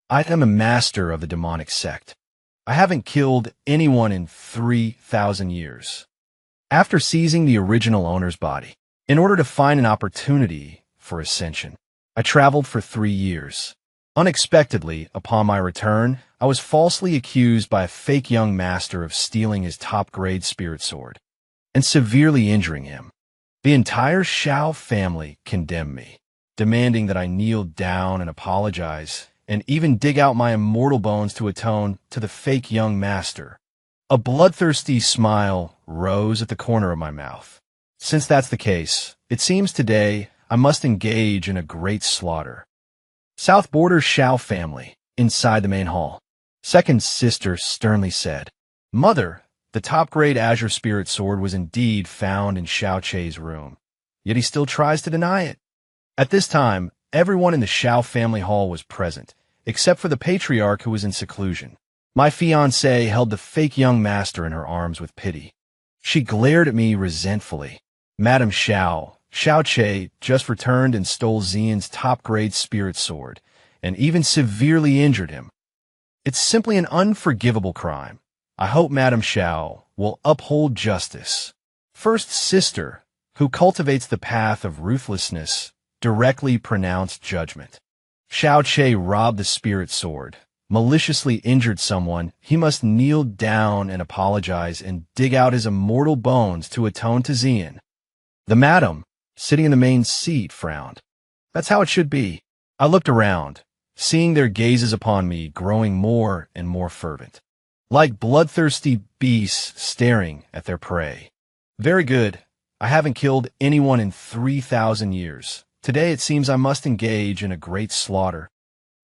I am a master of the demonic sect. I haven't killed anyone in 3,000 years. After seizing the original owner's body, in order to find an opportunity for ascension, I traveled for 3 years. Unexpectedly, upon my return, I was falsely accused by a fake young master of stealing his top-grade spirit sword and severely injuring him. The entire Shao family condemned me, demanding that I kneel down and apologize, and even dig out my immortal bones to atone to the fake young master. A bloodthirsty smile rose at the corner of my mouth. Since that's the case, it seems today I must engage in a great slaughter. South Border Shao family, inside the main hall. Second sister sternly said, "Mother, the top-grade Azure Spirit Sword was indeed found in Shao Che's room, yet he still tries to deny it." At this time, everyone in the Shao family hall was present, except for the patriarch who was in seclusion. My fiancée held the fake young master in her arms with pity. She glared at me resentfully. "Madam Shao, Shao Che just returned and stole Xian's top-grade spirit sword, and even severely injured him. It's simply an unforgivable crime. I hope Madam Shao will uphold justice." First sister, who cultivates the path of ruthlessness, directly pronounced judgment. Shao Che robbed the spirit sword, maliciously injured someone. He must kneel down and apologize and dig out his immortal bones to atone to Xian. The madam, sitting in the main seat, frowned. That's how it should be. I looked around, seeing their gazes upon me growing more and more fervent, like bloodthirsty beasts staring at their prey. Very good. I haven't killed anyone in 3,000 years. Today it seems I must engage in a great slaughter.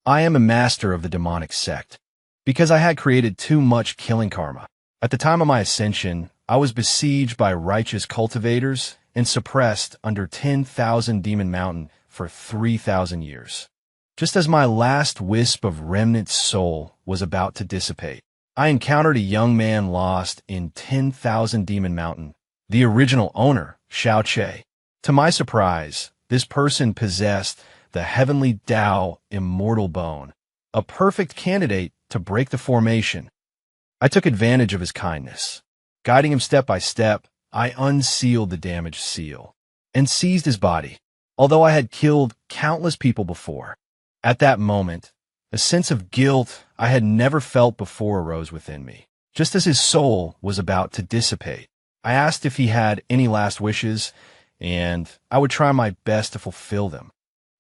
I am a master of the demonic sect, because I had created too much killing karma. At the time of my ascension, I was besieged by righteous cultivators and suppressed under 10,000 Demon Mountain for 3,000 years. Just as my last wisp of remnant soul was about to dissipate, I encountered a young man lost in 10,000 Demon Mountain, the original owner, Shao Che. To my surprise, this person possessed the heavenly Tao immortal bone, a perfect candidate to break the formation. I took advantage of his kindness. Guiding him step by step, I unsealed the damaged seal and seized his body, although I had killed countless people before. At that moment, a sense of guilt I had never felt before arose within me. Just as his soul was about to dissipate, I asked if he had any last wishes, and I would try my best to fulfill them.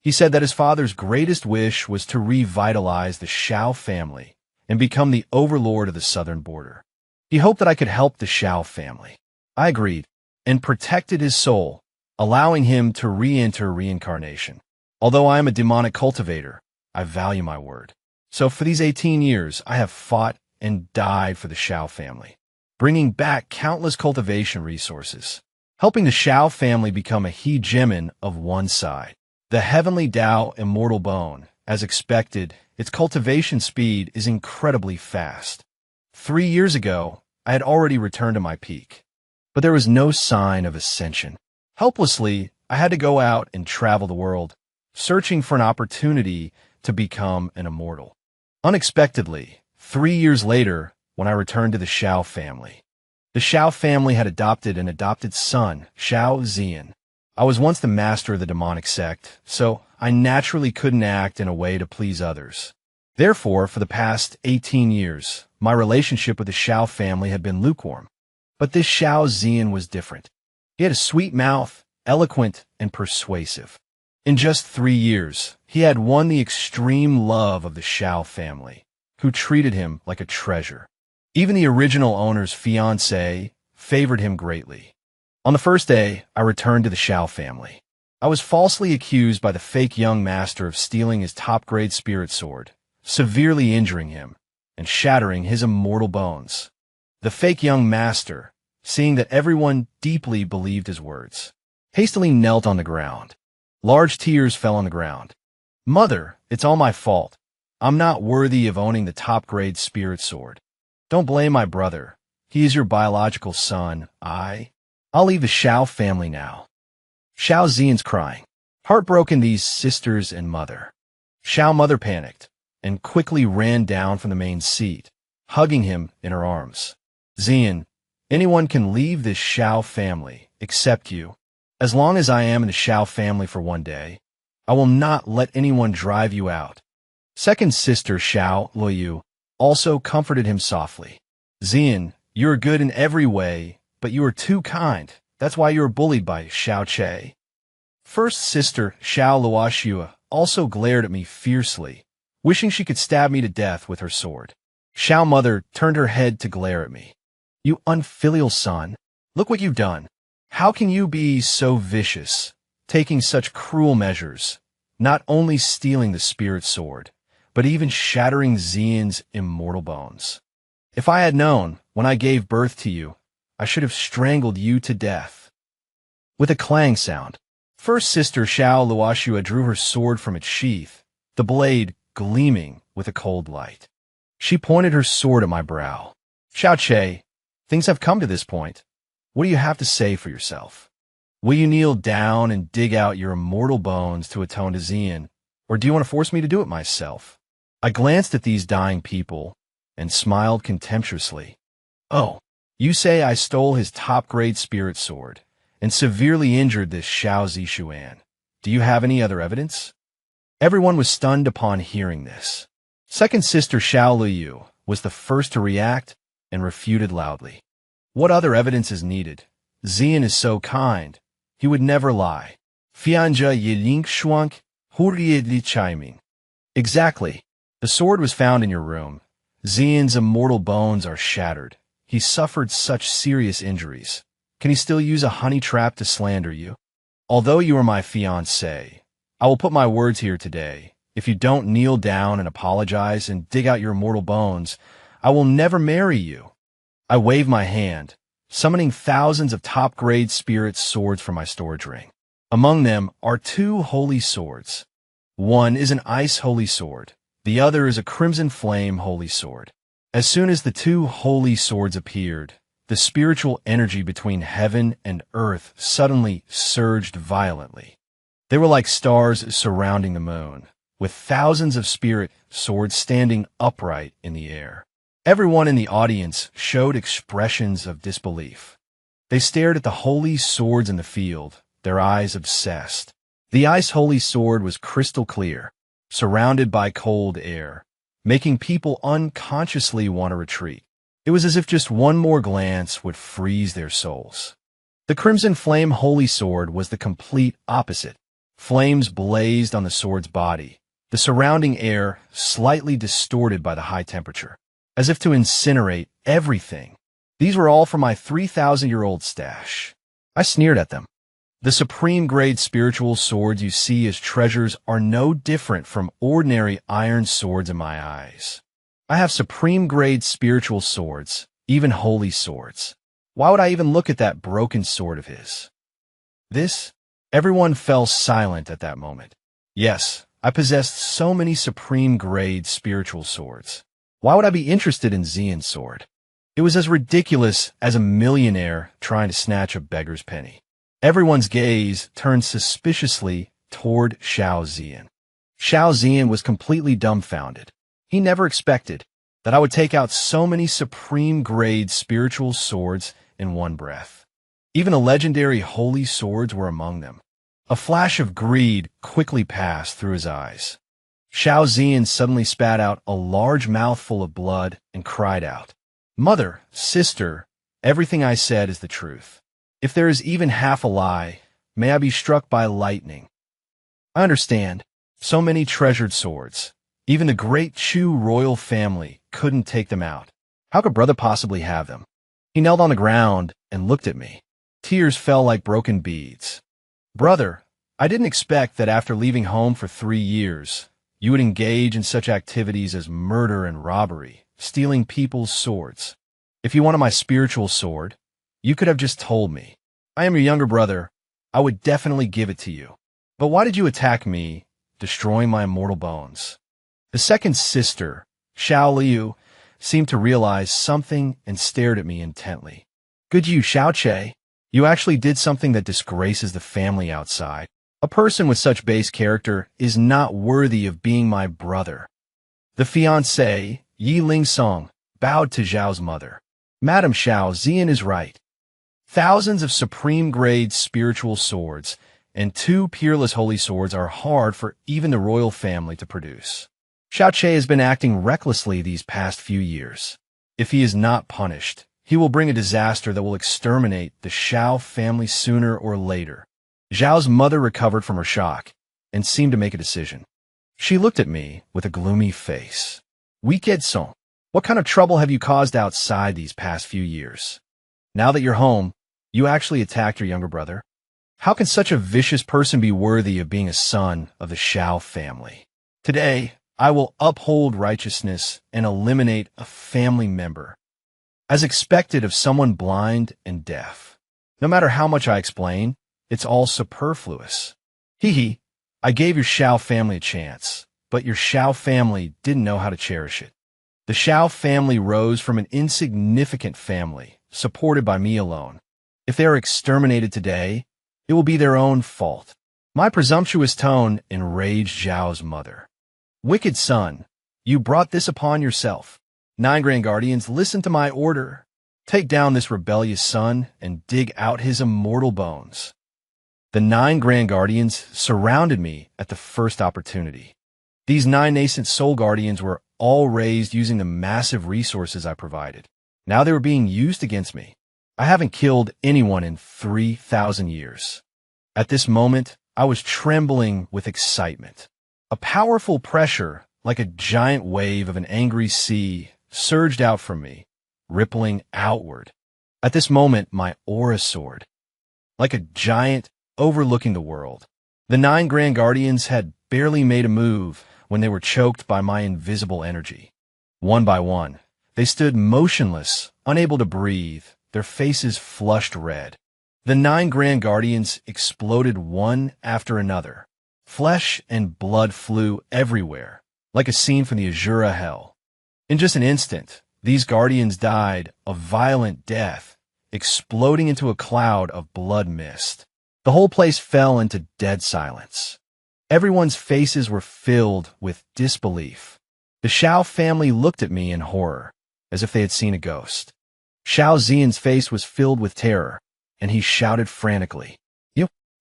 He said that his father's greatest wish was to revitalize the Shao family and become the overlord of the southern border. He hoped that I could help the Shao family. I agreed, and protected his soul, allowing him to re-enter reincarnation. Although I am a demonic cultivator, I value my word. So for these 18 years, I have fought and died for the Shao family, bringing back countless cultivation resources, helping the Shao family become a hegemon of one side. The heavenly Tao immortal bone, as expected, its cultivation speed is incredibly fast. 3 years ago, I had already returned to my peak, but there was no sign of ascension. Helplessly, I had to go out and travel the world, searching for an opportunity to become an immortal. Unexpectedly, 3 years later, when I returned to the Shao family, the Shao family had adopted an adopted son, Shao Xian. I was once the master of the demonic sect, so I naturally couldn't act in a way to please others. Therefore, for the past 18 years, my relationship with the Shao family had been lukewarm. But this Shao Xian was different. He had a sweet mouth, eloquent and persuasive. In just 3 years, he had won the extreme love of the Shao family, who treated him like a treasure. Even the original owner's fiancée favored him greatly. On the first day, I returned to the Shao family. I was falsely accused by the fake young master of stealing his top-grade spirit sword, severely injuring him, and shattering his immortal bones. The fake young master, seeing that everyone deeply believed his words, hastily knelt on the ground. Large tears fell on the ground. "Mother, it's all my fault. I'm not worthy of owning the top-grade spirit sword. Don't blame my brother. He is your biological son. I'll leave the Shao family now." Shao Xian's crying. Heartbroken, these sisters and mother. Shao mother panicked. and quickly ran down from the main seat, hugging him in her arms. Zian, anyone can leave this Shao family, except you. As long as I am in the Shao family for one day, I will not let anyone drive you out. Second sister Shao Luoyu also comforted him softly. Zian, you are good in every way, but you are too kind. That's why you are bullied by Shao Che. First sister Shao Luoxua also glared at me fiercely, wishing she could stab me to death with her sword. Shao mother turned her head to glare at me. You unfilial son, look what you've done. How can you be so vicious, taking such cruel measures, not only stealing the spirit sword, but even shattering Zian's immortal bones? If I had known, when I gave birth to you, I should have strangled you to death. With a clang sound, first sister Shao Luoxua drew her sword from its sheath, the blade gleaming with a cold light. She pointed her sword at my brow. Shao Che, things have come to this point. What do you have to say for yourself? Will you kneel down and dig out your immortal bones to atone to Zian, or do you want to force me to do it myself? I glanced at these dying people and smiled contemptuously. Oh, you say I stole his top-grade spirit sword and severely injured this Shao Zishuan. Do you have any other evidence? Everyone was stunned upon hearing this. Second sister Shao Luoyu was the first to react and refuted loudly. What other evidence is needed? Zian is so kind. He would never lie. Fianja Yiling Shuank Hurriedli Chiming. Exactly. The sword was found in your room. Zian's immortal bones are shattered. He suffered such serious injuries. Can he still use a honey trap to slander you? Although you are my fiancé, I will put my words here today. If you don't kneel down and apologize and dig out your immortal bones, I will never marry you. I wave my hand, summoning thousands of top-grade spirit swords from my storage ring. Among them are 2 holy swords. One is an ice holy sword. The other is a crimson flame holy sword. As soon as the 2 holy swords appeared, the spiritual energy between heaven and earth suddenly surged violently. They were like stars surrounding the moon, with thousands of spirit swords standing upright in the air. Everyone in the audience showed expressions of disbelief. They stared at the holy swords in the field, their eyes obsessed. The ice holy sword was crystal clear, surrounded by cold air, making people unconsciously want to retreat. It was as if just one more glance would freeze their souls. The crimson flame holy sword was the complete opposite. Flames blazed on the sword's body, the surrounding air slightly distorted by the high temperature, as if to incinerate everything. These were all from my 3,000-year-old stash. I sneered at them. The supreme-grade spiritual swords you see as treasures are no different from ordinary iron swords in my eyes. I have supreme-grade spiritual swords, even holy swords. Why would I even look at that broken sword of his? Everyone fell silent at that moment. Yes, I possessed so many supreme-grade spiritual swords. Why would I be interested in Zian's sword? It was as ridiculous as a millionaire trying to snatch a beggar's penny. Everyone's gaze turned suspiciously toward Shao Zian. Shao Zian was completely dumbfounded. He never expected that I would take out so many supreme-grade spiritual swords in one breath. Even the legendary holy swords were among them. A flash of greed quickly passed through his eyes. Shao Zian suddenly spat out a large mouthful of blood and cried out, "Mother, sister, everything I said is the truth. If there is even half a lie, may I be struck by lightning." I understand. So many treasured swords. Even the great Chu royal family couldn't take them out. How could brother possibly have them? He knelt on the ground and looked at me. Tears fell like broken beads. "Brother, I didn't expect that after leaving home for 3 years, you would engage in such activities as murder and robbery, stealing people's swords. If you wanted my spiritual sword, you could have just told me. I am your younger brother. I would definitely give it to you. But why did you attack me, destroying my immortal bones?" The second sister, Shao Liu, seemed to realize something and stared at me intently. "Good you, Shao Che. You actually did something that disgraces the family outside. A person with such base character is not worthy of being my brother." The fiancé, Yi Ling Song, bowed to Zhao's mother. Madam Xiao, Zian is right. Thousands of supreme-grade spiritual swords and 2 peerless holy swords are hard for even the royal family to produce. Xiao Che has been acting recklessly these past few years. If he is not punished, he will bring a disaster that will exterminate the Xiao family sooner or later. Zhao's mother recovered from her shock and seemed to make a decision. She looked at me with a gloomy face. Wicked Song, what kind of trouble have you caused outside these past few years? Now that you're home, you actually attacked your younger brother? How can such a vicious person be worthy of being a son of the Xiao family? Today, I will uphold righteousness and eliminate a family member, as expected of someone blind and deaf. No matter how much I explain, it's all superfluous. Hee, I gave your Xiao family a chance, but your Xiao family didn't know how to cherish it. The Xiao family rose from an insignificant family, supported by me alone. If they are exterminated today, it will be their own fault. My presumptuous tone enraged Zhao's mother. Wicked son, you brought this upon yourself. 9 Grand Guardians, listen to my order. Take down this rebellious son and dig out his immortal bones. The 9 Grand Guardians surrounded me at the first opportunity. These 9 nascent soul guardians were all raised using the massive resources I provided. Now they were being used against me. I haven't killed anyone in 3,000 years. At this moment, I was trembling with excitement. A powerful pressure, like a giant wave of an angry sea, surged out from me, rippling outward. At this moment, my aura soared, like a giant overlooking the world. The 9 Grand Guardians had barely made a move when they were choked by my invisible energy. One by one, they stood motionless, unable to breathe, their faces flushed red. The 9 Grand Guardians exploded one after another. Flesh and blood flew everywhere, like a scene from the Azura Hell. In just an instant, these guardians died a violent death, exploding into a cloud of blood mist. The whole place fell into dead silence. Everyone's faces were filled with disbelief. The Xiao family looked at me in horror, as if they had seen a ghost. Xiao Zian's face was filled with terror, and he shouted frantically,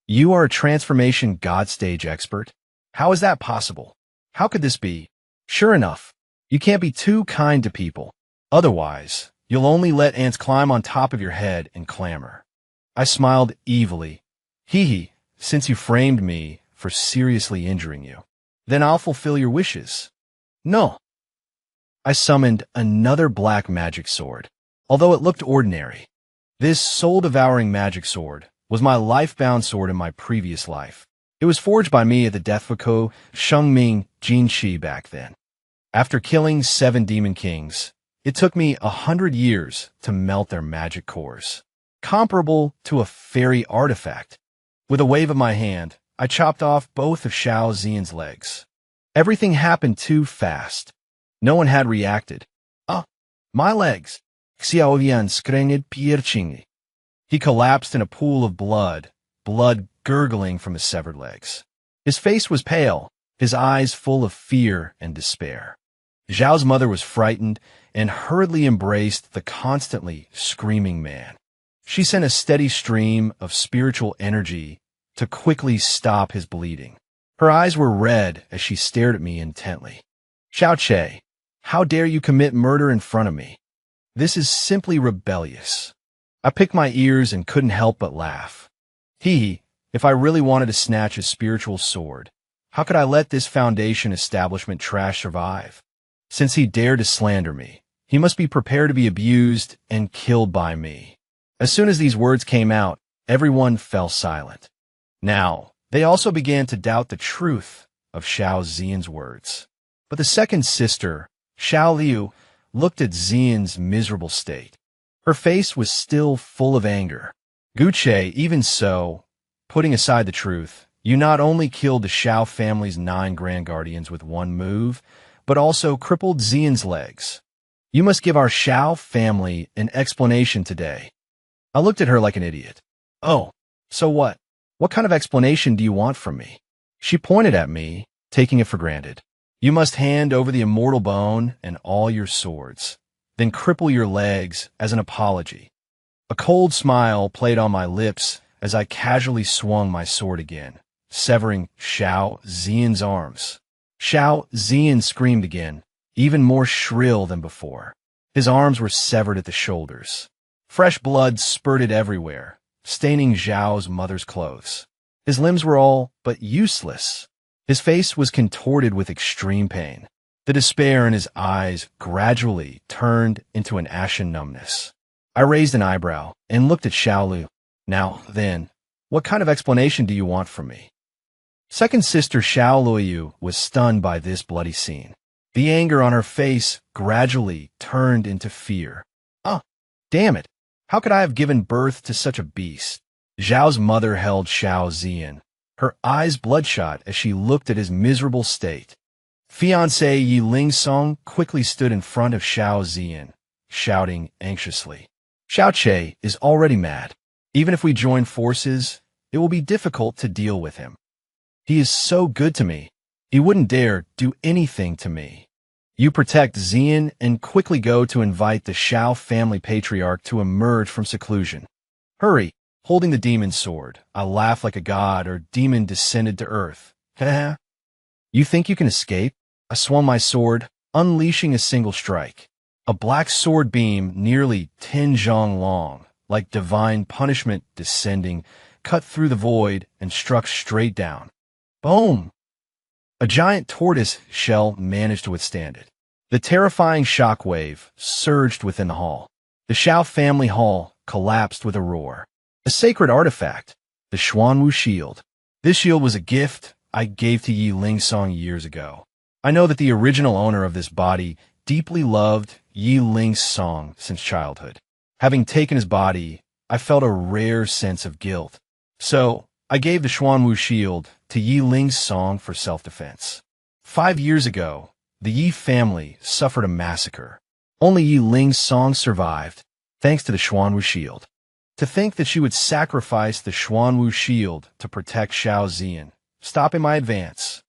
You are a transformation God stage expert? How is that possible? How could this be? Sure enough, you can't be too kind to people. Otherwise, you'll only let ants climb on top of your head and clamor. I smiled evilly. Hee, since you framed me for seriously injuring you, then I'll fulfill your wishes. No. I summoned another black magic sword, although it looked ordinary. This soul-devouring magic sword was my life-bound sword in my previous life. It was forged by me at the Deathfako Shengming Jinshi back then. After killing 7 demon kings, it took me 100 years to melt their magic cores, comparable to a fairy artifact. With a wave of my hand, I chopped off both of Xiao Zian's legs. Everything happened too fast. No one had reacted. My legs. Xiao Yan skrenid piercing. He collapsed in a pool of blood gurgling from his severed legs. His face was pale, his eyes full of fear and despair. Zhao's mother was frightened and hurriedly embraced the constantly screaming man. She sent a steady stream of spiritual energy to quickly stop his bleeding. Her eyes were red as she stared at me intently. Xiao Che, how dare you commit murder in front of me? This is simply rebellious. I picked my ears and couldn't help but laugh. If I really wanted to snatch a spiritual sword, how could I let this foundation establishment trash survive? Since he dared to slander me, he must be prepared to be abused and killed by me. As soon as these words came out, everyone fell silent. Now, they also began to doubt the truth of Xiao Zian's words. But the second sister, Xiao Liu, looked at Zian's miserable state. Her face was still full of anger. Guche, even so, putting aside the truth, you not only killed the Xiao family's 9 Grand Guardians with one move, but also crippled Zian's legs. You must give our Xiao family an explanation today. I looked at her like an idiot. Oh, so what? What kind of explanation do you want from me? She pointed at me, taking it for granted. You must hand over the immortal bone and all your swords, then cripple your legs as an apology. A cold smile played on my lips as I casually swung my sword again, severing Xiao Zian's arms. Xiao Zian screamed again, even more shrill than before. His arms were severed at the shoulders. Fresh blood spurted everywhere, staining Zhao's mother's clothes. His limbs were all but useless. His face was contorted with extreme pain. The despair in his eyes gradually turned into an ashen numbness. I raised an eyebrow and looked at Xiaolu. Now, then, what kind of explanation do you want from me? Second sister Xiaoluyu was stunned by this bloody scene. The anger on her face gradually turned into fear. Oh, damn it! How could I have given birth to such a beast? Zhao's mother held Xiao Zian, her eyes bloodshot as she looked at his miserable state. Fiancé Yi Lingsong quickly stood in front of Xiao Zian, shouting anxiously. Xiao Che is already mad. Even if we join forces, it will be difficult to deal with him. He is so good to me. He wouldn't dare do anything to me. You protect Zian and quickly go to invite the Xiao family patriarch to emerge from seclusion. Hurry, holding the demon's sword. I laugh like a god or demon descended to earth. Haha. You think you can escape? I swung my sword, unleashing a single strike. A black sword beam nearly 10 zhang long, like divine punishment descending, cut through the void and struck straight down. Boom! A giant tortoise shell managed to withstand it. The terrifying shockwave surged within the hall. The Xiao family hall collapsed with a roar. A sacred artifact, the Xuanwu shield. This shield was a gift I gave to Yi Lingsong years ago. I know that the original owner of this body deeply loved Yi Lingsong since childhood. Having taken his body, I felt a rare sense of guilt. So, I gave the Xuanwu shield to Yi Lingsong for self-defense. 5 years ago, the Yi family suffered a massacre. Only Yi Lingsong survived, thanks to the Xuanwu shield. To think that she would sacrifice the Xuanwu shield to protect Xiao Zian, stopping my advance.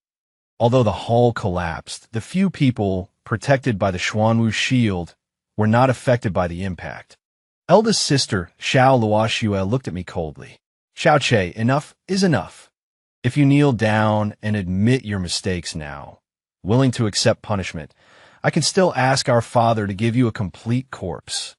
Although the hall collapsed, the few people protected by the Xuanwu shield were not affected by the impact. Eldest sister Xiao Luoxue looked at me coldly. Xiao Che, enough is enough. If you kneel down and admit your mistakes now, willing to accept punishment, I can still ask our father to give you a complete corpse.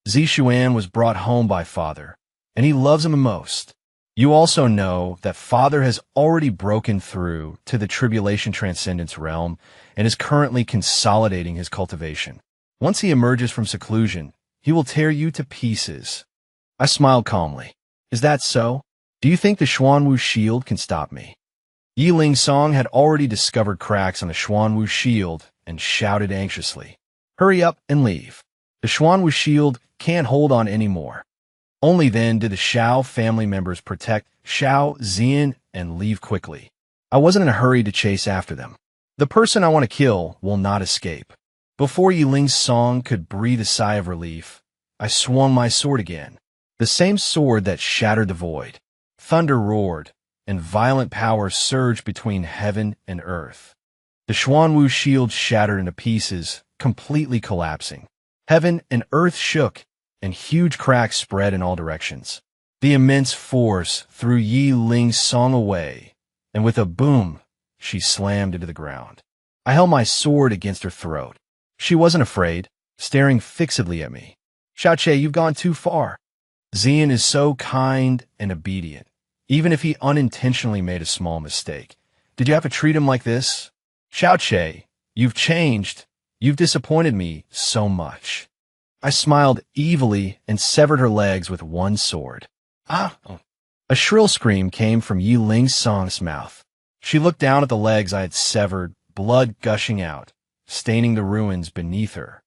Zishuan was brought home by father, and he loves him most. You also know that father has already broken through to the tribulation transcendence realm and is currently consolidating his cultivation. Once he emerges from seclusion, he will tear you to pieces. I smiled calmly. Is that so? Do you think the Xuanwu shield can stop me? Yi Lingsong had already discovered cracks on the Xuanwu shield and shouted anxiously. Hurry up and leave. The Xuanwu shield can't hold on anymore. Only then did the Xiao family members protect Xiao Zian and leave quickly. I wasn't in a hurry to chase after them. The person I want to kill will not escape. Before Yi Lingsong could breathe a sigh of relief, I swung my sword again. The same sword that shattered the void. Thunder roared, and violent power surged between heaven and earth. The Xuanwu shield shattered into pieces, completely collapsing. Heaven and earth shook, and huge cracks spread in all directions. The immense force threw Yi Lingsong away, and with a boom, she slammed into the ground. I held my sword against her throat. She wasn't afraid, staring fixedly at me. Xiao Che, you've gone too far. Zian is so kind and obedient, even if he unintentionally made a small mistake. Did you have to treat him like this? Xiao Che, you've changed. You've disappointed me so much. I smiled evilly and severed her legs with one sword. Ah! A shrill scream came from Yi Lingsong's mouth. She looked down at the legs I had severed, blood gushing out, staining the ruins beneath her.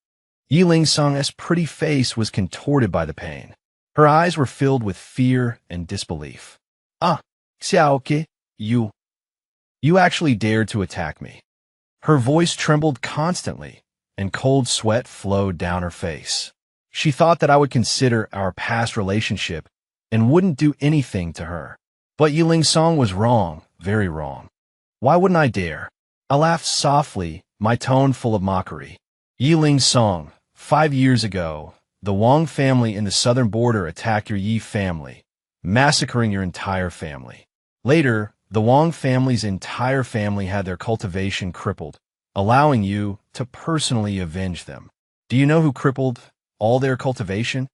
Yi Lingsong's pretty face was contorted by the pain. Her eyes were filled with fear and disbelief. Ah, Xiaoke, you actually dared to attack me. Her voice trembled constantly, and cold sweat flowed down her face. She thought that I would consider our past relationship and wouldn't do anything to her. But Yi Lingsong was wrong, very wrong. Why wouldn't I dare? I laughed softly, my tone full of mockery. Yiling Song, 5 years ago, the Wang family in the southern border attacked your Yi family, massacring your entire family. Later, the Wang family's entire family had their cultivation crippled, allowing you to personally avenge them. Do you know who crippled all their cultivation?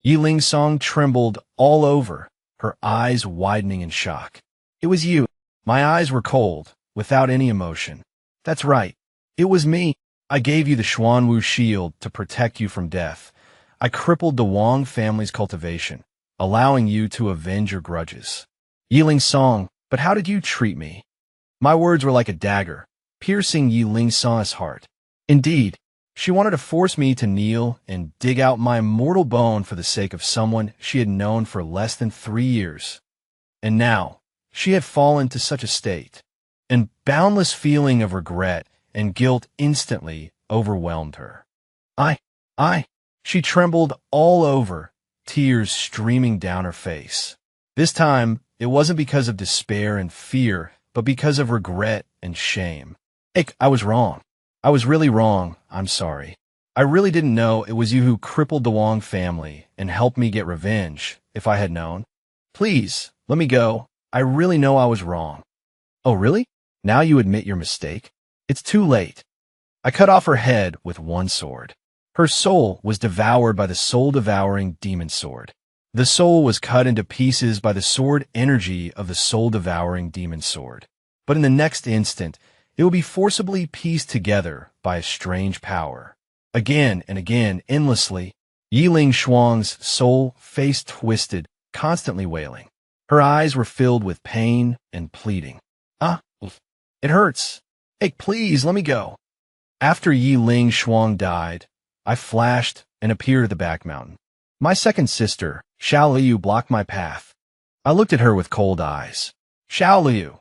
Yiling Song trembled all over, her eyes widening in shock. It was you. My eyes were cold, without any emotion. That's right. It was me. I gave you the Xuanwu shield to protect you from death. I crippled the Wang family's cultivation, allowing you to avenge your grudges. Yiling Song, but how did you treat me? My words were like a dagger, piercing Yiling Song's heart. Indeed, she wanted to force me to kneel and dig out my immortal bone for the sake of someone she had known for less than 3 years. And now, she had fallen to such a state. An boundless feeling of regret and guilt instantly overwhelmed her. She trembled all over, tears streaming down her face. This time, it wasn't because of despair and fear, but because of regret and shame. I was wrong. I was really wrong. I'm sorry. I really didn't know it was you who crippled the Wang family and helped me get revenge, if I had known. Please, let me go. I really know I was wrong. Oh, really? Now you admit your mistake? It's too late. I cut off her head with one sword. Her soul was devoured by the soul-devouring demon sword. The soul was cut into pieces by the sword energy of the soul-devouring demon sword. But in the next instant, it will be forcibly pieced together by a strange power. Again and again, endlessly, Yiling Shuang's soul face twisted, constantly wailing. Her eyes were filled with pain and pleading. It hurts. Please, let me go. After Yiling Shuang died, I flashed and appeared at the back mountain. My second sister, Xiao Liu, blocked my path. I looked at her with cold eyes. Xiao Liu,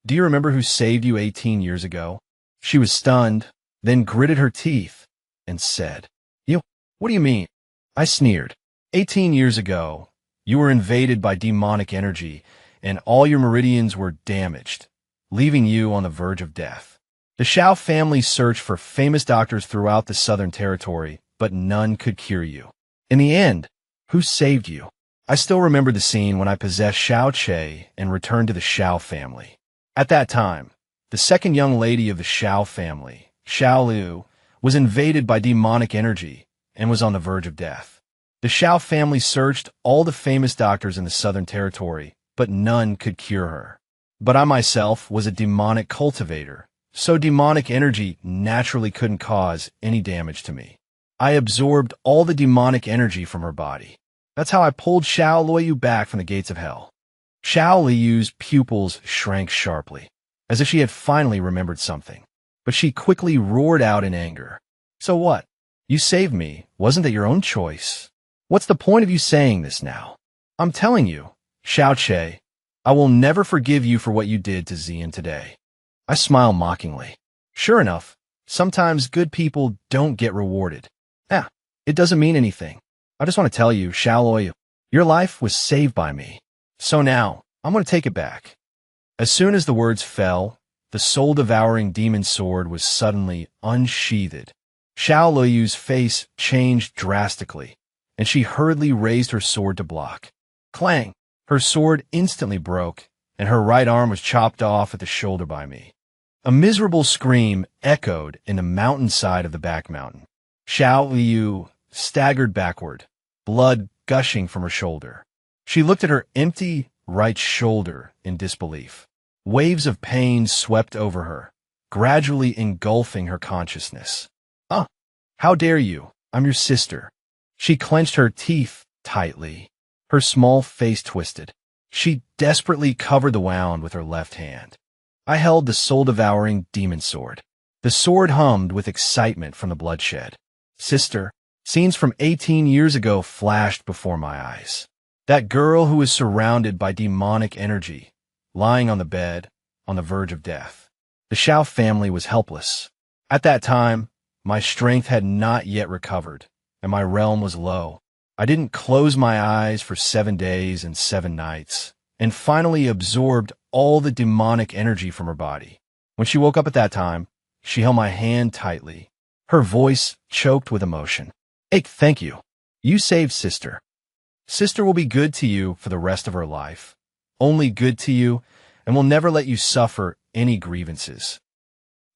do you remember who saved you 18 years ago? She was stunned, then gritted her teeth and said, You, what do you mean? I sneered. 18 years ago, you were invaded by demonic energy and all your meridians were damaged, leaving you on the verge of death. The Xiao family searched for famous doctors throughout the Southern Territory, but none could cure you. In the end, who saved you? I still remember the scene when I possessed Xiao Che and returned to the Xiao family. At that time, the second young lady of the Xiao family, Xiao Liu, was invaded by demonic energy and was on the verge of death. The Xiao family searched all the famous doctors in the Southern Territory, but none could cure her. But I myself was a demonic cultivator, so demonic energy naturally couldn't cause any damage to me. I absorbed all the demonic energy from her body. That's how I pulled Xiao Liu back from the gates of hell. Xiao Liu's pupils shrank sharply, as if she had finally remembered something. But she quickly roared out in anger. So what? You saved me. Wasn't that your own choice? What's the point of you saying this now? I'm telling you, Xiao Che, I will never forgive you for what you did to Xian today. I smiled mockingly. Sure enough, sometimes good people don't get rewarded. It doesn't mean anything. I just want to tell you, Xiao Liu, your life was saved by me. So now, I'm going to take it back. As soon as the words fell, the soul-devouring demon sword was suddenly unsheathed. Xiao Liu's face changed drastically, and she hurriedly raised her sword to block. Clang! Her sword instantly broke, and her right arm was chopped off at the shoulder by me. A miserable scream echoed in the mountainside of the back mountain. Xiao Liu staggered backward, blood gushing from her shoulder. She looked at her empty right shoulder in disbelief. Waves of pain swept over her, gradually engulfing her consciousness. How dare you? I'm your sister. She clenched her teeth tightly. Her small face twisted. She desperately covered the wound with her left hand. I held the soul-devouring demon sword. The sword hummed with excitement from the bloodshed. Sister, scenes from 18 years ago flashed before my eyes. That girl who was surrounded by demonic energy, lying on the bed, on the verge of death. The Xiao family was helpless. At that time, my strength had not yet recovered, and my realm was low. I didn't close my eyes for 7 days and 7 nights, and finally absorbed all the demonic energy from her body. When she woke up at that time, she held my hand tightly, her voice choked with emotion. Ake, thank you. You saved sister. Sister will be good to you for the rest of her life. Only good to you, and will never let you suffer any grievances.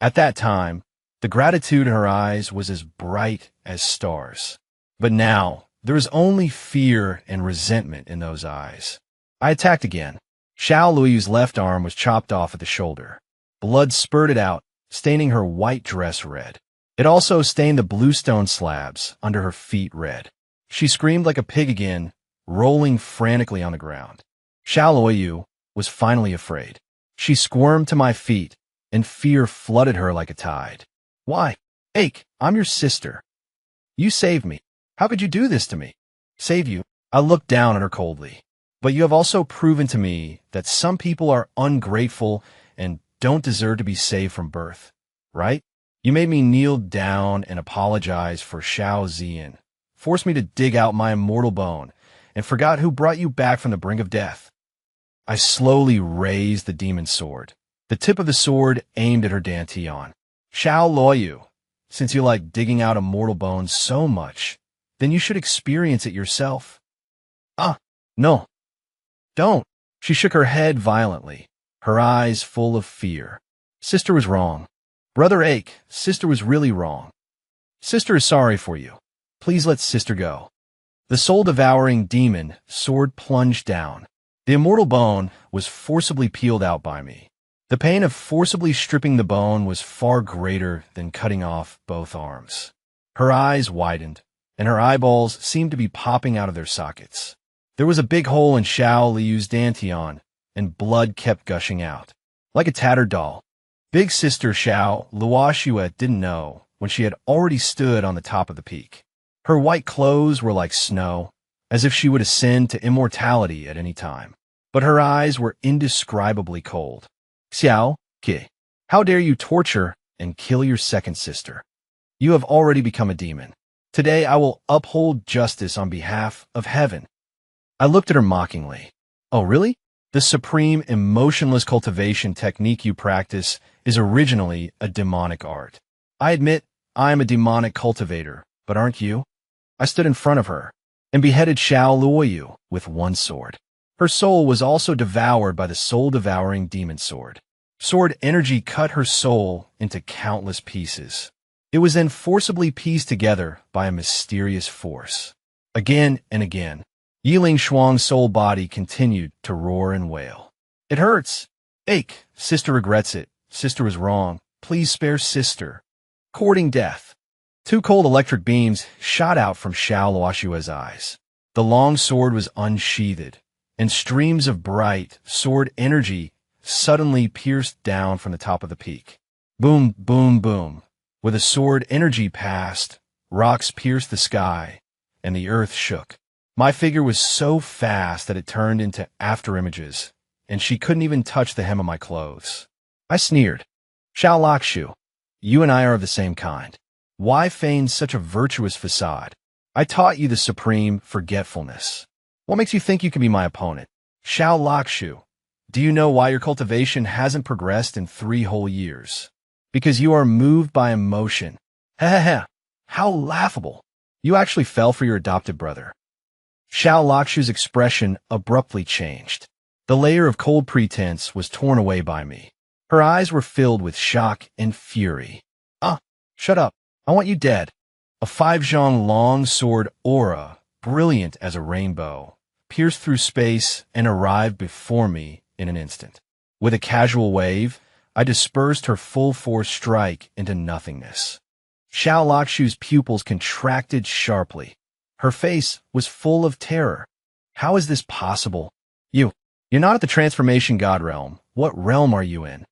At that time, the gratitude in her eyes was as bright as stars. But now, there is only fear and resentment in those eyes. I attacked again. Xiao Luiyu's left arm was chopped off at the shoulder. Blood spurted out, staining her white dress red. It also stained the bluestone slabs under her feet red. She screamed like a pig again, rolling frantically on the ground. Xiao Luiyu was finally afraid. She squirmed to my feet, and fear flooded her like a tide. Why? Ake, I'm your sister. You saved me. How could you do this to me? Save you? I looked down at her coldly. But you have also proven to me that some people are ungrateful and don't deserve to be saved from birth, right? You made me kneel down and apologize for Xiao Ziyan, forced me to dig out my immortal bone, and forgot who brought you back from the brink of death. I slowly raised the demon sword, the tip of the sword aimed at her dantian. Xiao Luoyu, since you like digging out immortal bones so much, then you should experience it yourself. No. Don't. She shook her head violently, her eyes full of fear. Sister was wrong. Brother Ake, sister was really wrong. Sister is sorry for you. Please let sister go. The soul-devouring demon sword plunged down. The immortal bone was forcibly peeled out by me. The pain of forcibly stripping the bone was far greater than cutting off both arms. Her eyes widened, and her eyeballs seemed to be popping out of their sockets. There was a big hole in Xiao Liu's dantian, and blood kept gushing out. Like a tattered doll. Big sister Xiao Luoxue didn't know when she had already stood on the top of the peak. Her white clothes were like snow, as if she would ascend to immortality at any time. But her eyes were indescribably cold. Xiao, Ke, how dare you torture and kill your second sister? You have already become a demon. Today I will uphold justice on behalf of heaven. I looked at her mockingly. Oh, really? The supreme emotionless cultivation technique you practice is originally a demonic art. I admit I am a demonic cultivator, but aren't you? I stood in front of her and beheaded Xiao Luoyu with one sword. Her soul was also devoured by the soul-devouring demon sword. Sword energy cut her soul into countless pieces. It was then forcibly pieced together by a mysterious force. Again and again, Yiling Shuang's soul body continued to roar and wail. It hurts. Ake, sister regrets it. Sister was wrong. Please spare sister. Courting death. Two cold electric beams shot out from Xiao Luoxue's eyes. The long sword was unsheathed, and streams of bright sword energy suddenly pierced down from the top of the peak. Boom, boom, boom. Where the sword energy passed, rocks pierced the sky, and the earth shook. My figure was so fast that it turned into afterimages, and she couldn't even touch the hem of my clothes. I sneered. Xiao Lakshu, you and I are of the same kind. Why feign such a virtuous facade? I taught you the supreme forgetfulness. What makes you think you can be my opponent? Xiao Lakshu, do you know why your cultivation hasn't progressed in 3 whole years? Because you are moved by emotion. Ha. How laughable. You actually fell for your adopted brother. Xiao Lakshu's expression abruptly changed. The layer of cold pretense was torn away by me. Her eyes were filled with shock and fury. Shut up. I want you dead. A 5-zhong long sword aura, brilliant as a rainbow, pierced through space and arrived before me in an instant. With a casual wave, I dispersed her full-force strike into nothingness. Xiao Lakshu's pupils contracted sharply. Her face was full of terror. How is this possible? You're not at the Transformation God realm. What realm are you in?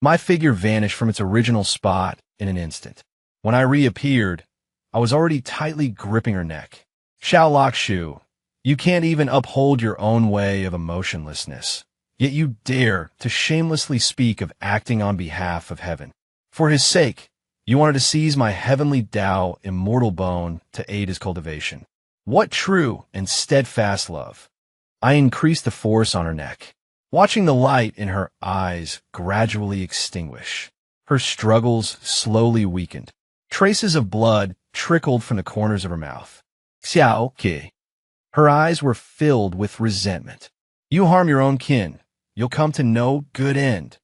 My figure vanished from its original spot in an instant. When I reappeared, I was already tightly gripping her neck. Xiao Lakshu, you can't even uphold your own way of emotionlessness. Yet you dare to shamelessly speak of acting on behalf of heaven. For his sake, you wanted to seize my heavenly Tao immortal bone to aid his cultivation. What true and steadfast love! I increased the force on her neck. watching the light in her eyes gradually extinguish. Her struggles slowly weakened. Traces of blood trickled from the corners of her mouth. Xiao Qi. Her eyes were filled with resentment. You harm your own kin, you'll come to no good end.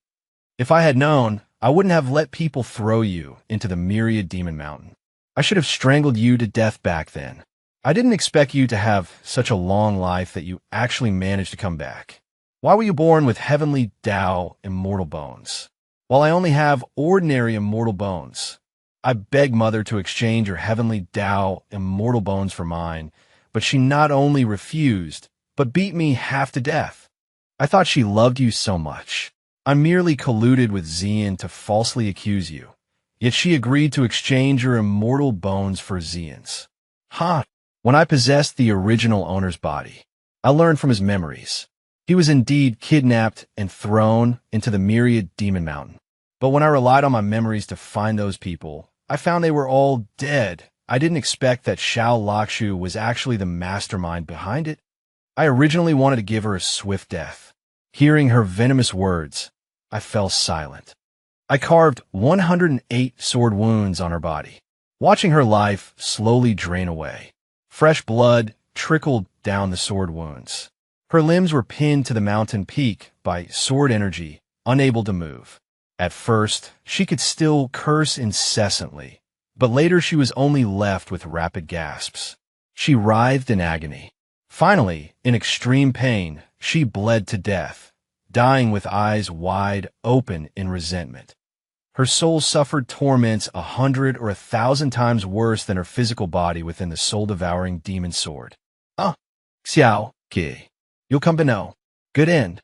If I had known, I wouldn't have let people throw you into the myriad demon mountain. I should have strangled you to death back then. I didn't expect you to have such a long life that you actually managed to come back. Why were you born with heavenly Tao immortal bones, while I only have ordinary immortal bones? I begged Mother to exchange her heavenly Tao immortal bones for mine, but she not only refused, but beat me half to death. I thought she loved you so much. I merely colluded with Xian to falsely accuse you, yet she agreed to exchange her immortal bones for Xian's. Ha! When I possessed the original owner's body, I learned from his memories. He was indeed kidnapped and thrown into the myriad demon mountain. But when I relied on my memories to find those people, I found they were all dead. I didn't expect that Xiao Lakshu was actually the mastermind behind it. I originally wanted to give her a swift death. Hearing her venomous words, I fell silent. I carved 108 sword wounds on her body, watching her life slowly drain away. Fresh blood trickled down the sword wounds. Her limbs were pinned to the mountain peak by sword energy, unable to move. At first, she could still curse incessantly, but later she was only left with rapid gasps. She writhed in agony. Finally, in extreme pain, she bled to death, dying with eyes wide open in resentment. Her soul suffered torments 100 or 1,000 times worse than her physical body within the soul-devouring demon sword. Xiao Qi. You'll come to know. Good end.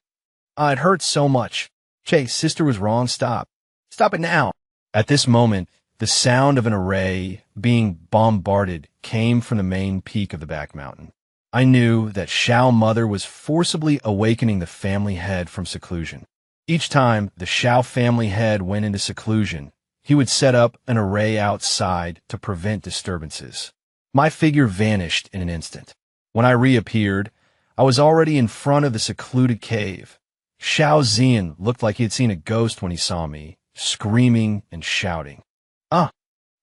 It hurts so much. Che, sister was wrong. Stop. Stop it now. At this moment, the sound of an array being bombarded came from the main peak of the back mountain. I knew that Xiao Mother was forcibly awakening the family head from seclusion. Each time the Xiao family head went into seclusion, he would set up an array outside to prevent disturbances. My figure vanished in an instant. When I reappeared, I was already in front of the secluded cave. Xiao Xian looked like he had seen a ghost when he saw me, screaming and shouting.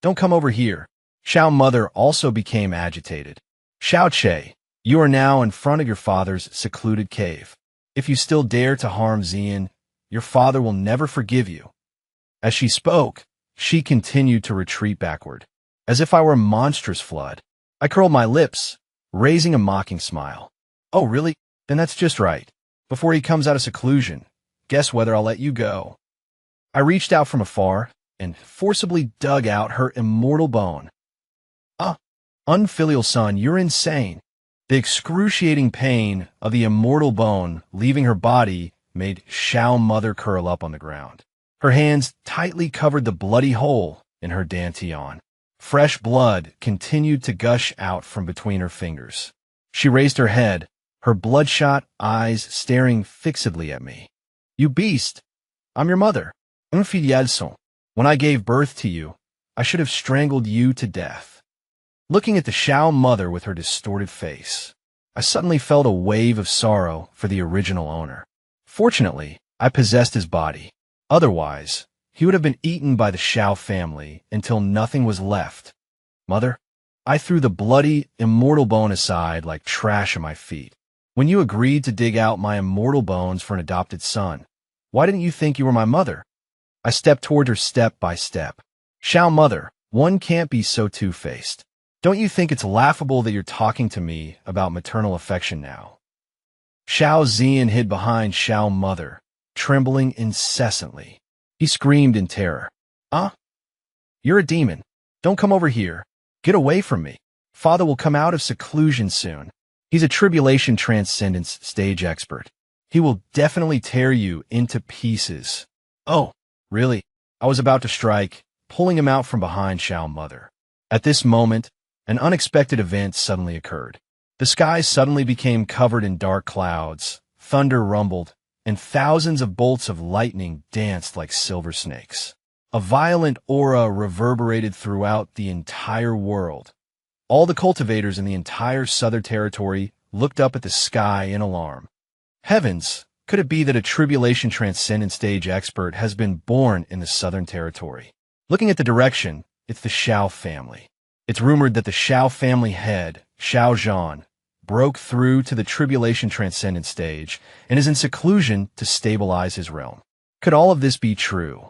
Don't come over here. Xiao Mother also became agitated. Xiao Che, you are now in front of your father's secluded cave. If you still dare to harm Xian, your father will never forgive you. As she spoke, she continued to retreat backward. As if I were a monstrous flood, I curled my lips, raising a mocking smile. Oh, really? Then that's just right. Before he comes out of seclusion, guess whether I'll let you go. I reached out from afar and forcibly dug out her immortal bone. Unfilial son, you're insane. The excruciating pain of the immortal bone leaving her body made Xiao Mother curl up on the ground. Her hands tightly covered the bloody hole in her dantian. Fresh blood continued to gush out from between her fingers. She raised her head, her bloodshot eyes staring fixedly at me. You beast! I'm your mother. Infidèle son. When I gave birth to you, I should have strangled you to death. Looking at the Xiao Mother with her distorted face, I suddenly felt a wave of sorrow for the original owner. Fortunately, I possessed his body. Otherwise, he would have been eaten by the Xiao family until nothing was left. Mother, I threw the bloody, immortal bone aside like trash at my feet. When you agreed to dig out my immortal bones for an adopted son, why didn't you think you were my mother? I stepped toward her step by step. Xiao Mother, one can't be so two-faced. Don't you think it's laughable that you're talking to me about maternal affection now? Xiao Xian hid behind Xiao Mother, trembling incessantly. He screamed in terror. You're a demon. Don't come over here. Get away from me. Father will come out of seclusion soon. He's a tribulation transcendence stage expert. He will definitely tear you into pieces. Oh, really? I was about to strike, pulling him out from behind Xiao Mother. At this moment, an unexpected event suddenly occurred. The sky suddenly became covered in dark clouds, thunder rumbled, and thousands of bolts of lightning danced like silver snakes. A violent aura reverberated throughout the entire world. All the cultivators in the entire southern territory looked up at the sky in alarm. Heavens, Could it be that a tribulation transcendent stage expert has been born in the Southern Territory? Looking at the direction, it's the Shao family. It's rumored that the Shao family head, Shao Zhan, broke through to the tribulation transcendent stage and is in seclusion to stabilize his realm. Could all of this be true?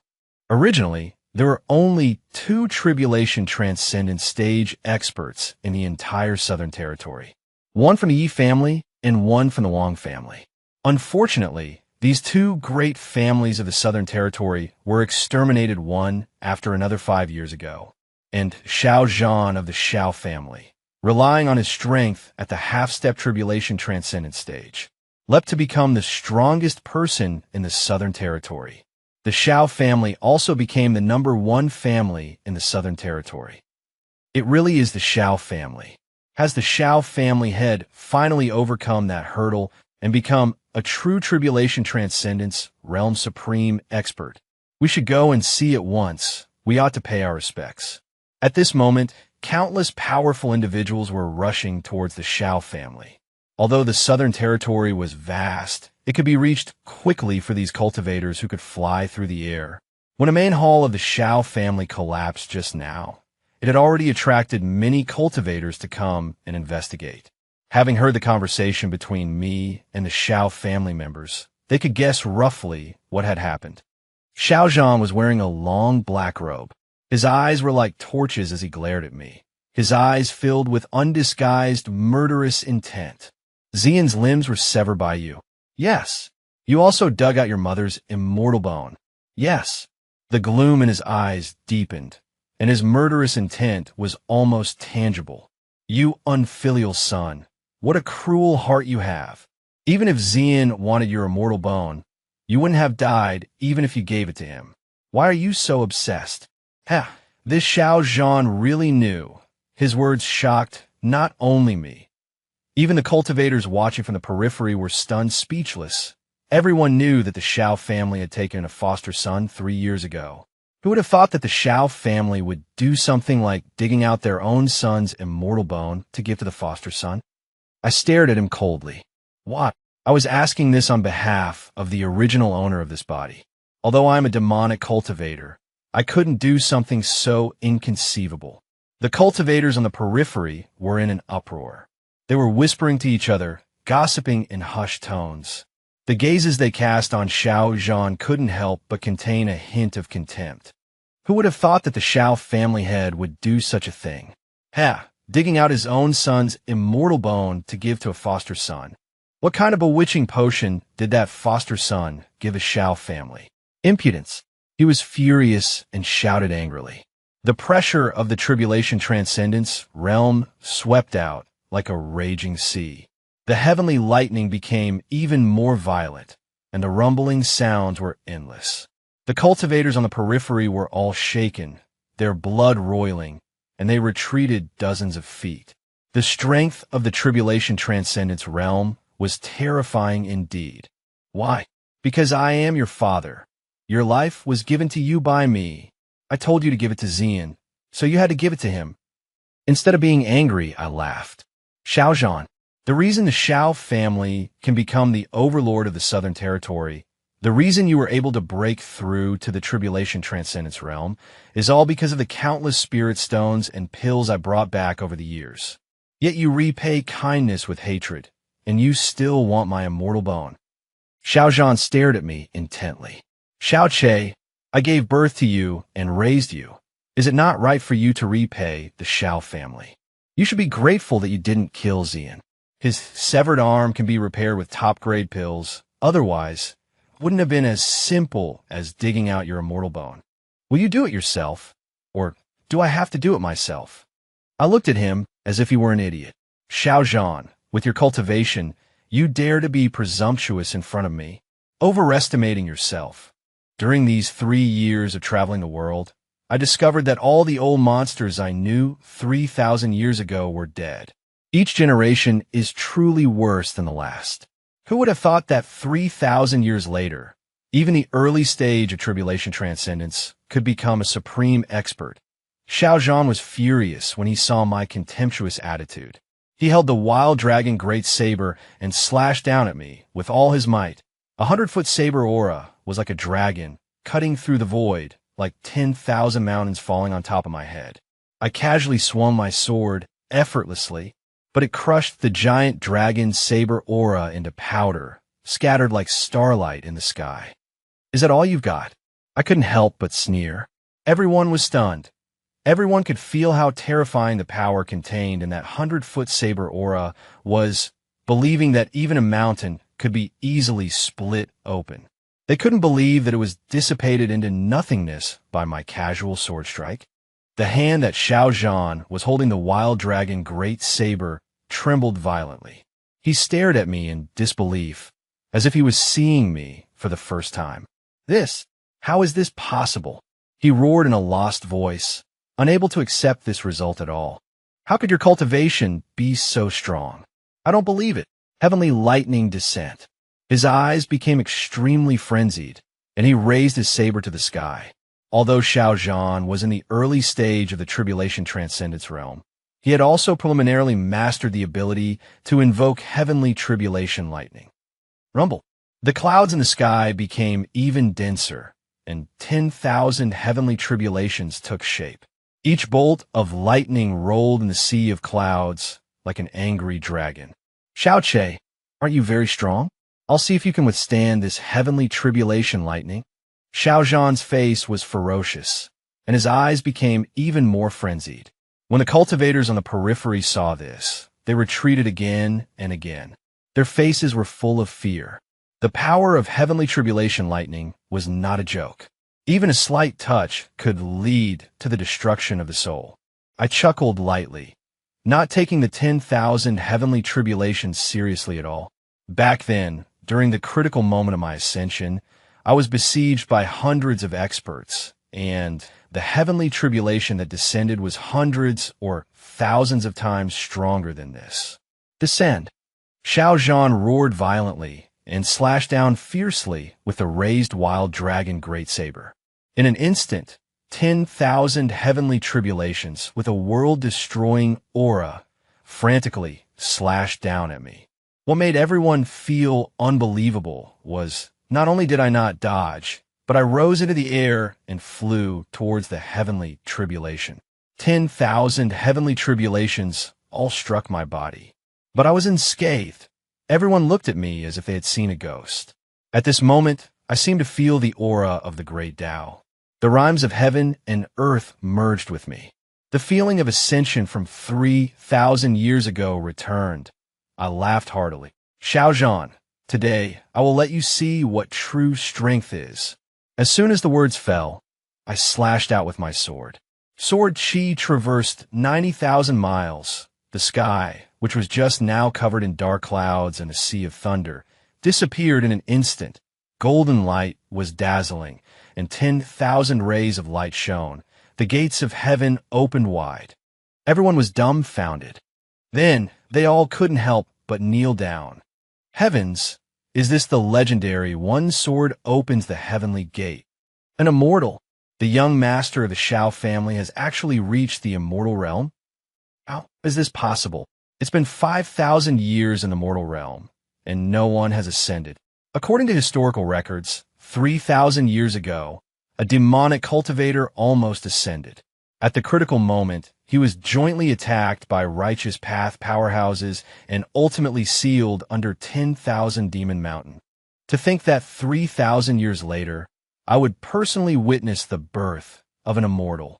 Originally, there were only 2 tribulation transcendent stage experts in the entire Southern Territory. One from the Yi family and one from the Wang family. Unfortunately, these 2 great families of the Southern Territory were exterminated one after another 5 years ago. And Shao Zhan of the Shao family, relying on his strength at the half-step tribulation transcendent stage, leapt to become the strongest person in the Southern Territory. The Shao family also became the #1 family in the Southern Territory. It really is the Shao family. Has the Shao family head finally overcome that hurdle and become a true tribulation transcendence realm supreme expert? We should go and see at once. We ought to pay our respects. At this moment, countless powerful individuals were rushing towards the Shao family. Although the Southern Territory was vast, it could be reached quickly for these cultivators who could fly through the air. When a main hall of the Shao family collapsed just now, it had already attracted many cultivators to come and investigate. Having heard the conversation between me and the Shao family members, they could guess roughly what had happened. Shao Zhan was wearing a long black robe. His eyes were like torches as he glared at me, his eyes filled with undisguised, murderous intent. Xian's limbs were severed by you. Yes. You also dug out your mother's immortal bone. Yes. The gloom in his eyes deepened, and his murderous intent was almost tangible. You unfilial son, what a cruel heart you have. Even if Xian wanted your immortal bone, you wouldn't have died even if you gave it to him. Why are you so obsessed? This Shao Zhan really knew. His words shocked not only me. Even the cultivators watching from the periphery were stunned speechless. Everyone knew that the Shao family had taken a foster son 3 years ago. Who would have thought that the Shao family would do something like digging out their own son's immortal bone to give to the foster son? I stared at him coldly. What? I was asking this on behalf of the original owner of this body. Although I am a demonic cultivator, I couldn't do something so inconceivable. The cultivators on the periphery were in an uproar. They were whispering to each other, gossiping in hushed tones. The gazes they cast on Shao Zhan couldn't help but contain a hint of contempt. Who would have thought that the Shao family head would do such a thing? Digging out his own son's immortal bone to give to a foster son. What kind of bewitching potion did that foster son give his Shao family? Impudence. He was furious and shouted angrily. The pressure of the tribulation transcendence realm swept out like a raging sea. The heavenly lightning became even more violent, and the rumbling sounds were endless. The cultivators on the periphery were all shaken, their blood roiling, and they retreated dozens of feet. The strength of the tribulation transcendence realm was terrifying indeed. Why? Because I am your father. Your life was given to you by me. I told you to give it to Xian, so you had to give it to him. Instead of being angry, I laughed. Shao Zhan, the reason the Shao family can become the overlord of the Southern Territory, the reason you were able to break through to the tribulation transcendence realm, is all because of the countless spirit stones and pills I brought back over the years. Yet you repay kindness with hatred, and you still want my immortal bone. Shao Zhan stared at me intently. Shao Che, I gave birth to you and raised you. Is it not right for you to repay the Shao family? You should be grateful that you didn't kill Xian. His severed arm can be repaired with top-grade pills. Otherwise, it wouldn't have been as simple as digging out your immortal bone. Will you do it yourself? Or do I have to do it myself? I looked at him as if he were an idiot. Shao Zhan, with your cultivation, you dare to be presumptuous in front of me, overestimating yourself. During these 3 years of traveling the world, I discovered that all the old monsters I knew 3,000 years ago were dead. Each generation is truly worse than the last. Who would have thought that 3,000 years later, even the early stage of tribulation transcendence could become a supreme expert? Shao Zhan was furious when he saw my contemptuous attitude. He held the wild dragon great saber and slashed down at me with all his might. 100-foot saber aura was like a dragon, cutting through the void, like 10,000 mountains falling on top of my head. I casually swung my sword, effortlessly, but it crushed the giant dragon's saber aura into powder, scattered like starlight in the sky. Is that all you've got? I couldn't help but sneer. Everyone was stunned. Everyone could feel how terrifying the power contained in that 100-foot saber aura was, believing that even a mountain could be easily split open. They couldn't believe that it was dissipated into nothingness by my casual sword strike. The hand that Xiao Zhan was holding the wild dragon great saber trembled violently. He stared at me in disbelief, as if he was seeing me for the first time. How is this possible? He roared in a lost voice, unable to accept this result at all. How could your cultivation be so strong? I don't believe it. Heavenly lightning descent. His eyes became extremely frenzied, and he raised his saber to the sky. Although Xiao Zhan was in the early stage of the Tribulation Transcendence realm, he had also preliminarily mastered the ability to invoke heavenly tribulation lightning. Rumble. The clouds in the sky became even denser, and 10,000 heavenly tribulations took shape. Each bolt of lightning rolled in the sea of clouds like an angry dragon. Xiao Che, aren't you very strong? I'll see if you can withstand this heavenly tribulation lightning. Xiao Zhan's face was ferocious, and his eyes became even more frenzied. When the cultivators on the periphery saw this, they retreated again and again. Their faces were full of fear. The power of heavenly tribulation lightning was not a joke. Even a slight touch could lead to the destruction of the soul. I chuckled lightly, not taking the 10,000 heavenly tribulations seriously at all. Back then, during the critical moment of my ascension, I was besieged by hundreds of experts, and the heavenly tribulation that descended was hundreds or thousands of times stronger than this. Descend. Xiao Zhan roared violently and slashed down fiercely with the raised wild dragon great saber. In an instant, 10,000 heavenly tribulations with a world-destroying aura frantically slashed down at me. What made everyone feel unbelievable was not only did I not dodge, but I rose into the air and flew towards the heavenly tribulation. 10,000 heavenly tribulations all struck my body, but I was unscathed. Everyone looked at me as if they had seen a ghost. At this moment, I seemed to feel the aura of the great Tao. The rhymes of heaven and earth merged with me. The feeling of ascension from 3,000 years ago returned. I laughed heartily. Xiao Zhan, today I will let you see what true strength is. As soon as the words fell, I slashed out with my sword. Sword chi traversed 90,000 miles. The sky, which was just now covered in dark clouds and a sea of thunder, disappeared in an instant. Golden light was dazzling, and 10,000 rays of light shone. The gates of heaven opened wide. Everyone was dumbfounded. Then they all couldn't help but kneel down. Heavens, is this the legendary one sword opens the heavenly gate? An immortal, the young master of the Xiao family, has actually reached the immortal realm? How is this possible? It's been 5,000 years in the mortal realm, and no one has ascended. According to historical records, 3,000 years ago, a demonic cultivator almost ascended. At the critical moment, he was jointly attacked by righteous path powerhouses and ultimately sealed under 10,000 Demon Mountain. To think that 3,000 years later, I would personally witness the birth of an immortal.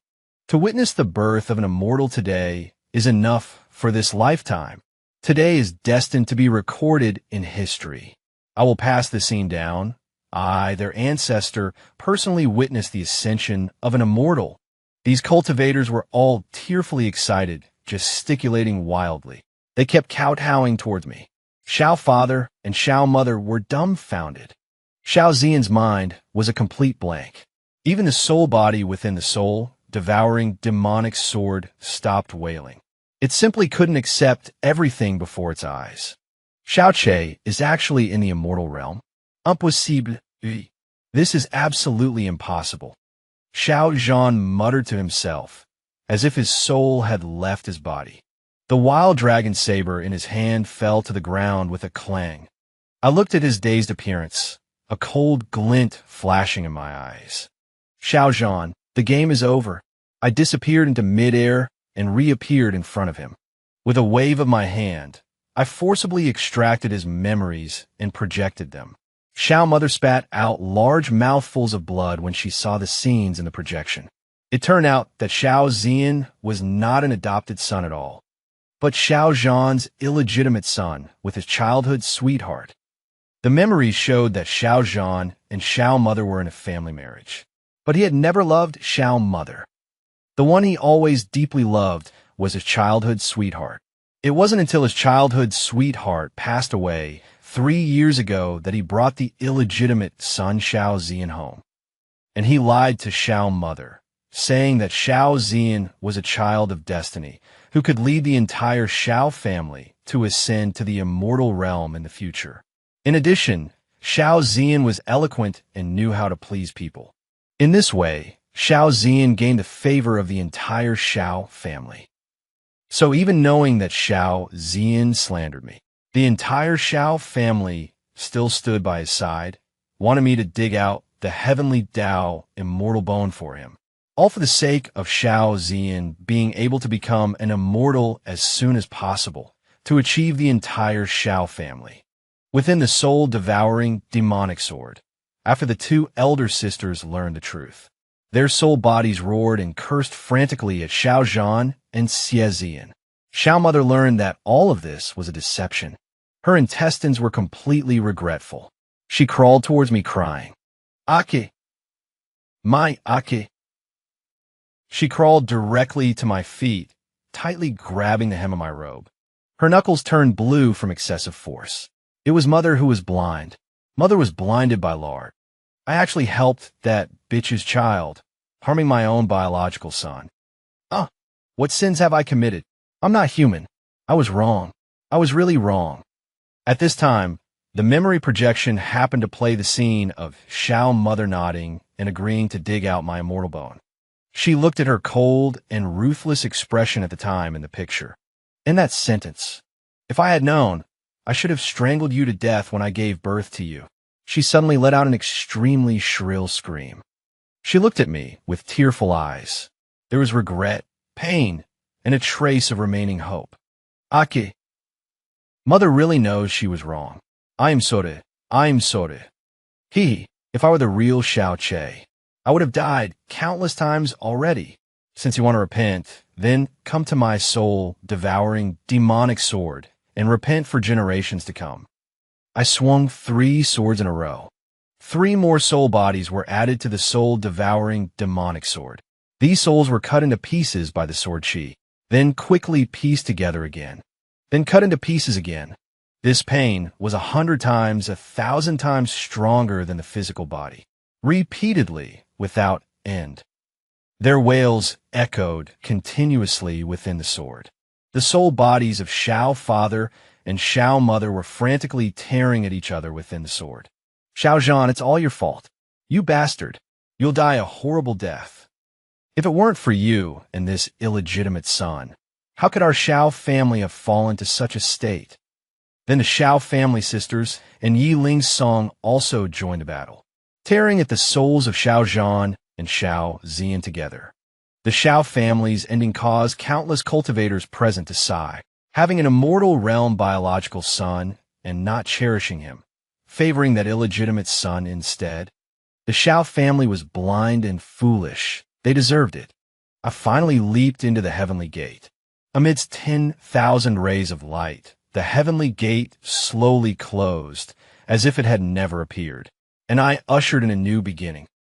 To witness the birth of an immortal today is enough for this lifetime. Today is destined to be recorded in history. I will pass the scene down. I, their ancestor, personally witnessed the ascension of an immortal. These cultivators were all tearfully excited, gesticulating wildly. They kept kowtowing towards me. Xiao father and Xiao mother were dumbfounded. Xiao Zian's mind was a complete blank. Even the soul body within the soul, devouring demonic sword, stopped wailing. It simply couldn't accept everything before its eyes. Xiao Che is actually in the immortal realm. Impossible. This is absolutely impossible. Xiao Zhan muttered to himself, as if his soul had left his body. The wild dragon saber in his hand fell to the ground with a clang. I looked at his dazed appearance, a cold glint flashing in my eyes. Xiao Zhan, the game is over. I disappeared into midair and reappeared in front of him. With a wave of my hand, I forcibly extracted his memories and projected them. Xiao Mother spat out large mouthfuls of blood when she saw the scenes in the projection. It turned out that Xiao Zian was not an adopted son at all, but Xiao Zhan's illegitimate son with his childhood sweetheart. The memories showed that Xiao Zhan and Xiao Mother were in a family marriage, but he had never loved Xiao Mother. The one he always deeply loved was his childhood sweetheart. It wasn't until his childhood sweetheart passed away 3 years ago that he brought the illegitimate son Xiao Zian home. And he lied to Xiao Mother, saying that Xiao Zian was a child of destiny who could lead the entire Xiao family to ascend to the immortal realm in the future. In addition, Xiao Zian was eloquent and knew how to please people. In this way, Xiao Zian gained the favor of the entire Xiao family. So even knowing that Xiao Zian slandered me, the entire Xiao family still stood by his side, wanted me to dig out the heavenly Tao immortal bone for him, all for the sake of Xiao Zian being able to become an immortal as soon as possible to achieve the entire Xiao family. Within the soul-devouring demonic sword, after the two elder sisters learned the truth, their soul bodies roared and cursed frantically at Xiao Zhan and Xie Zian. Xiao Mother learned that all of this was a deception. Her intestines were completely regretful. She crawled towards me crying, "Ake! My Ake!" She crawled directly to my feet, tightly grabbing the hem of my robe. Her knuckles turned blue from excessive force. It was Mother who was blind. Mother was blinded by lard. I actually helped that bitch's child, harming my own biological son. What sins have I committed? I'm not human. I was wrong. I was really wrong. At this time, the memory projection happened to play the scene of Xiao Mother nodding and agreeing to dig out my immortal bone. She looked at her cold and ruthless expression at the time in the picture. In that sentence, "If I had known, I should have strangled you to death when I gave birth to you." She suddenly let out an extremely shrill scream. She looked at me with tearful eyes. There was regret, pain, and a trace of remaining hope. "Ake." Mother really knows she was wrong. I'm sorry. I'm sorry. If I were the real Xiao Che, I would have died countless times already. Since you want to repent, then come to my soul-devouring demonic sword and repent for generations to come. I swung 3 swords in a row. 3 more soul bodies were added to the soul-devouring demonic sword. These souls were cut into pieces by the sword chi, then quickly pieced together again, then cut into pieces again. This pain was 100 times, 1,000 times stronger than the physical body, repeatedly without end. Their wails echoed continuously within the sword. The soul bodies of Xiao Father and Xiao Mother were frantically tearing at each other within the sword. "Xiao Zhan, it's all your fault. You bastard. You'll die a horrible death. If it weren't for you and this illegitimate son, how could our Xiao family have fallen to such a state?" Then the Xiao family sisters and Yi Ling's song also joined the battle, tearing at the souls of Xiao Zhan and Xiao Zian together. The Xiao family's ending caused countless cultivators present to sigh, having an immortal realm biological son and not cherishing him, favoring that illegitimate son instead. The Xiao family was blind and foolish. They deserved it. I finally leaped into the heavenly gate. Amidst 10,000 rays of light, the heavenly gate slowly closed, as if it had never appeared, and I ushered in a new beginning.